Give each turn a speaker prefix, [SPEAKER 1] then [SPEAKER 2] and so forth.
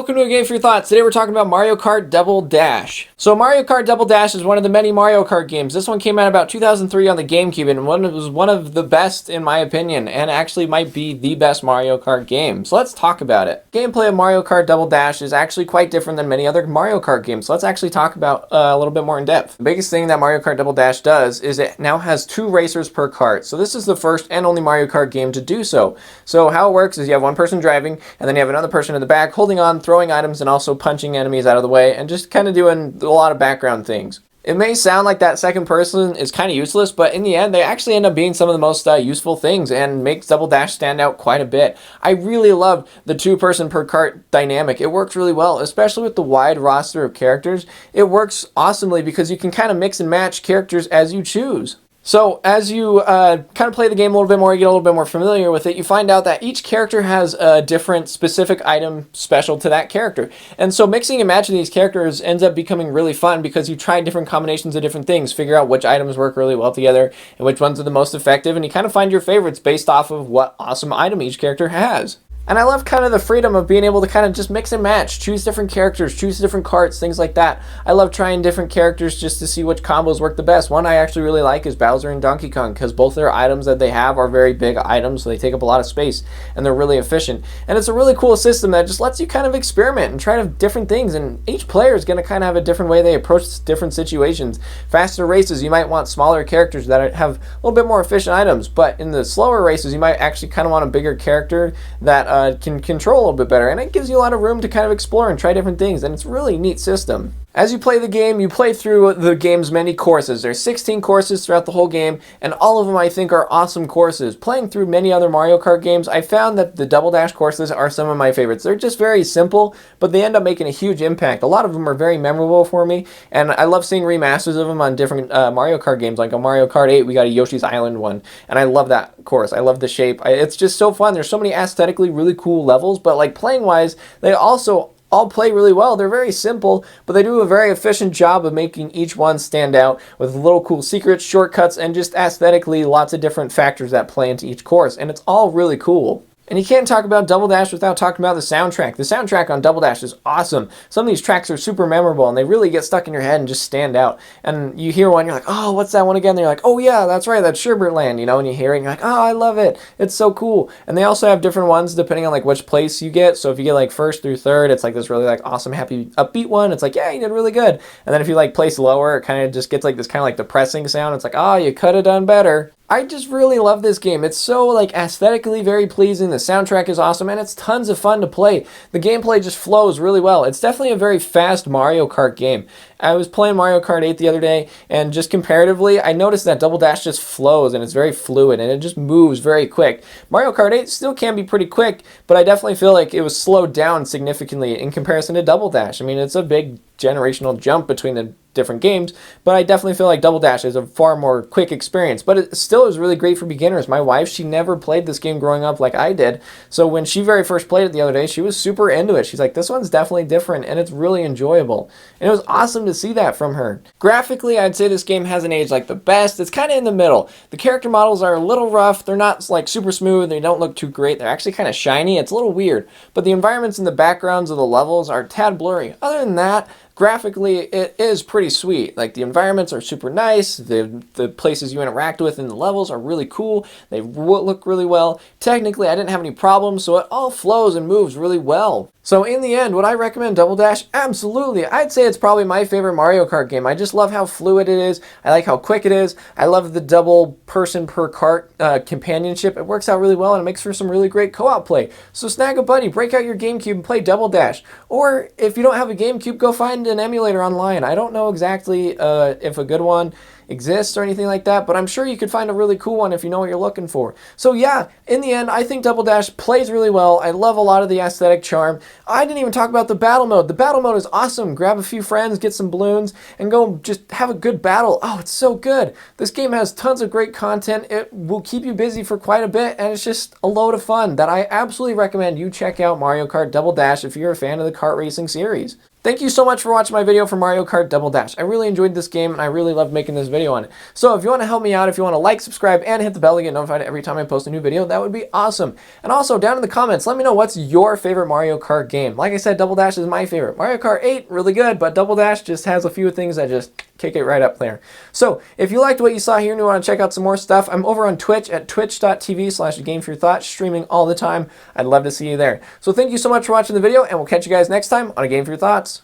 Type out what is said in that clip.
[SPEAKER 1] welcome to A Game for Your Thoughts. Today we're talking about Mario Kart Double Dash. So Mario Kart Double Dash is one of the many Mario Kart games. This one came out about 2003 on the GameCube, and it was one of the best in my opinion, and actually might be the best Mario Kart game. So let's talk about it. Gameplay of Mario Kart Double Dash is actually quite different than many other Mario Kart games. So let's actually talk about a little bit more in depth. The biggest thing that Mario Kart Double Dash does is it now has 2 racers per kart. So this is the first and only Mario Kart game to do so. So how it works is you have one person driving, and then you have another person in the back holding on, throwing items, and also punching enemies out of the way, and just kind of doing a lot of background things. It may sound like that second person is kind of useless, but in the end, they actually end up being some of the most useful things and makes Double Dash stand out quite a bit. I really love the 2-person per kart dynamic. It works really well, especially with the wide roster of characters. It works awesomely because you can kind of mix and match characters as you choose. So as you kind of play the game a little bit more, you get a little bit more familiar with it, you find out that each character has a different specific item special to that character. And so mixing and matching these characters ends up becoming really fun because you try different combinations of different things, figure out which items work really well together and which ones are the most effective, and you kind of find your favorites based off of what awesome item each character has. And I love kind of the freedom of being able to kind of just mix and match, choose different characters, choose different karts, things like that. I love trying different characters just to see which combos work the best. One I actually really like is Bowser and Donkey Kong because both their items that they have are very big items, so they take up a lot of space and they're really efficient. And it's a really cool system that just lets you kind of experiment and try different things, and each player is going to kind of have a different way they approach different situations. Faster races, you might want smaller characters that have a little bit more efficient items, but in the slower races, you might actually kind of want a bigger character that can control a little bit better, and it gives you a lot of room to kind of explore and try different things, and it's a really neat system. As you play the game, you play through the game's many courses. There's 16 courses throughout the whole game, and all of them I think are awesome courses. Playing through many other Mario Kart games, I found that the Double Dash courses are some of my favorites. They're just very simple, but they end up making a huge impact. A lot of them are very memorable for me, and I love seeing remasters of them on different Mario Kart games. Like on Mario Kart 8, we got a Yoshi's Island one, and I love that course. I love the shape. It's just so fun. There's so many aesthetically really cool levels, but like playing-wise, they also all play really well. They're very simple, but they do a very efficient job of making each one stand out with little cool secrets, shortcuts, and just aesthetically lots of different factors that play into each course, and it's all really cool. And you can't talk about Double Dash without talking about the soundtrack. The soundtrack on Double Dash is awesome. Some of these tracks are super memorable, and they really get stuck in your head and just stand out. And you hear one, you're like, oh, what's that one again? And you're like, oh yeah, that's right, that's Sherbert Land, you know, and you hear it, and you're like, oh, I love it. It's so cool. And they also have different ones depending on like which place you get. So if you get like 1st through 3rd, it's like this really like awesome, happy, upbeat one. It's like, yeah, you did really good. And then if you like place lower, it kind of just gets like this kind of like depressing sound. It's like, oh, you could have done better. I just really love this game. It's so like aesthetically very pleasing. The soundtrack is awesome, and it's tons of fun to play. The gameplay just flows really well. It's definitely a very fast Mario Kart game. I was playing Mario Kart 8 the other day, and just comparatively, I noticed that Double Dash just flows, and it's very fluid, and it just moves very quick. Mario Kart 8 still can be pretty quick, but I definitely feel like it was slowed down significantly in comparison to Double Dash. I mean, it's a big generational jump between the different games, but I definitely feel like Double Dash is a far more quick experience, but it still is really great for beginners. My wife, she never played this game growing up like I did, so when she very first played it the other day, she was super into it. She's like, this one's definitely different, and it's really enjoyable, and it was awesome to see that from her. Graphically, I'd say this game hasn't aged like the best. It's kind of in the middle. The character models are a little rough. They're not like super smooth. They don't look too great. They're actually kind of shiny. It's a little weird, but the environments and the backgrounds of the levels are a tad blurry. Other than that, graphically, it is pretty sweet. Like, the environments are super nice. The places you interact with in the levels are really cool. They look really well. Technically, I didn't have any problems, so it all flows and moves really well. So in the end, would I recommend Double Dash? Absolutely. I'd say it's probably my favorite Mario Kart game. I just love how fluid it is. I like how quick it is. I love the double person per kart companionship. It works out really well, and it makes for some really great co-op play. So snag a buddy, break out your GameCube and play Double Dash. Or if you don't have a GameCube, go find an emulator online. I don't know exactly if a good one exists or anything like that, but I'm sure you could find a really cool one if you know what you're looking for. So yeah, in the end, I think Double Dash plays really well. I love a lot of the aesthetic charm. I didn't even talk about the battle mode. The battle mode is awesome. Grab a few friends, get some balloons, and go just have a good battle. Oh, it's so good. This game has tons of great content. It will keep you busy for quite a bit, and it's just a load of fun that I absolutely recommend you check out Mario Kart Double Dash if you're a fan of the kart racing series. Thank you so much for watching my video for Mario Kart Double Dash. I really enjoyed this game and I really loved making this video on it. So if you want to help me out, if you want to like, subscribe, and hit the bell to get notified every time I post a new video, that would be awesome. And also down in the comments, let me know what's your favorite Mario Kart game. Like I said, Double Dash is my favorite. Mario Kart 8, really good, but Double Dash just has a few things that just kick it right up there. So if you liked what you saw here and you want to check out some more stuff, I'm over on Twitch at twitch.tv/GameForYourThoughts, streaming all the time. I'd love to see you there. So thank you so much for watching the video, and we'll catch you guys next time on A Game for Your Thoughts.